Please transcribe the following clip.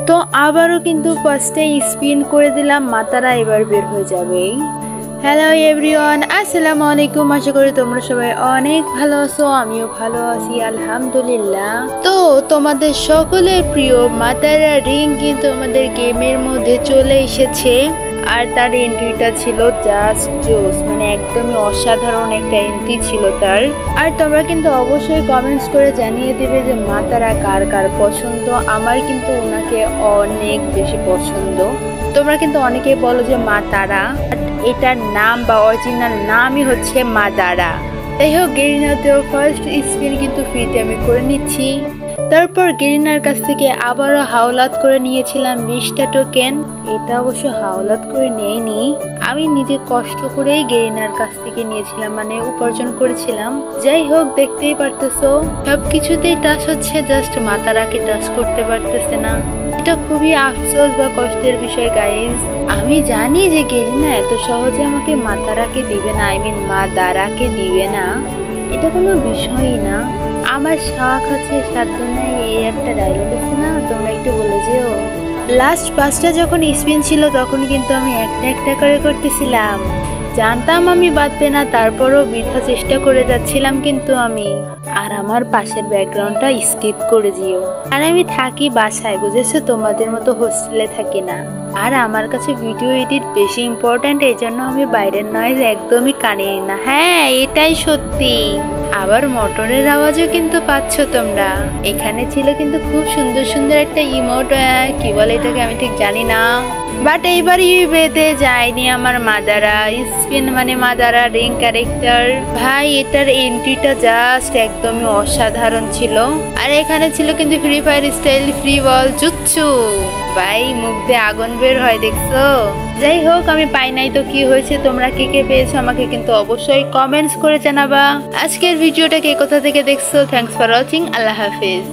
তো আবারও কিন্তু ফার্স্টে স্পিন করে দিলাম, মাতারা এবার বের হয়ে যাবে। হ্যালো এভরিওয়ান, আসসালামু আলাইকুম। আশা করি তোমরা সবাই অনেক ভালো আছো, আমিও ভালো আছি আলহামদুলিল্লাহ। তো তোমাদের সকলের প্রিয় মাতারা রিং কিন্তু আমাদের গেমের মধ্যে চলে এসেছে, আর তার এন্ট্রিটা ছিল জাস্ট জোস, মানে একদমই অসাধারণ একটা এন্ট্রি ছিল তার। আর তোমরা কিন্তু অবশ্যই কমেন্টস করে জানিয়ে দেবে যে মাতারা কার কার পছন্দ। আমার কিন্তু ওনাকে অনেক বেশি পছন্দ। তোমরা কিন্তু অনেকেই বলো যে মা তারা, এটার নাম বা অরিজিনাল নামই হচ্ছে মা তারা। যাই হোক, গেরিনাতেও ফার্স্ট স্পিন কিন্তু ফ্রিতে আমি করে নিচ্ছি। তারপর গেরিনার কাছ থেকে আবারও হাওলাত করে নিয়েছিলাম 20টা টোকেন। এটা অবশ্য হাওলাত করে নেইনি, আমি নিজে কষ্ট করেই গেরিনার কাছ থেকে নিয়েছিলাম, মানে উপার্জন করেছিলাম। যাই হোক, দেখতেই পারতেছো সবকিছুতেই টাচ হচ্ছে, জাস্ট মাতারাকে টাচ করতে পারতেছে না। এটা খুবই আফসোস বা কষ্টের বিষয় গাইজ। আমি জানি যে গেরিনা এত সহজে আমাকে মাতারাকে দিবে না, আই মিন মা দারাকে দিবে না, এটা কোনো বিষয়ই না। আমার শখ আছে সাধ্য নাই, এই একটা ডায়লগ আছে না, তোমরা একটু বলে যেও। লাস্ট 5টা যখন স্পিন ছিল তখন কিন্তু আমি একটা একটা করে করতেছিলাম, জানতাম আমি বাঁধবে না, তারপরও বৃথা চেষ্টা করে যাচ্ছিলাম কিন্তু আমি। আর আমার পাশের ব্যাকগ্রাউন্ডটা স্কিপ করে দিও। আর আমি থাকি বাসায়, বুঝেছো, তোমাদের মতো হোস্টেলে থাকি না। আর আমার কাছে ভিডিও এডিট বেশি ইম্পর্ট্যান্ট, এই জন্য আমি বাইরের নয়েজ একদমই কানে নিই না। হ্যাঁ, এটাই সত্যি। আবার মোটরের আওয়াজও কিন্তু পাচ্ছ তোমরা। এখানে ছিল কিন্তু খুব সুন্দর সুন্দর একটা ইমোট, কি বলে এটাকে আমি ঠিক জানি না, বাট এইবার বেঁধে যায়নি আমার মাদারা স্পিন, মানে মাদারা রিং ক্যারেক্টার। ভাই, এটার এন্ট্রিটা জাস্ট একদমই অসাধারণ ছিল। আর এখানে ছিল কিন্তু ফ্রি ফায়ার স্টাইল ফ্রি বল জুচ্ছু। ভাই, মুখ দিয়ে আগুন বের হয়, দেখছো। যাই হোক, আমি পাই নাই তো কি হয়েছে, তোমরা কে কে পেয়েছো আমাকে কিন্তু অবশ্যই কমেন্টস করে জানাবা। আজকের ভিডিওটা কে কোথা থেকে দেখছো, thanks for watching, Allah Hafiz.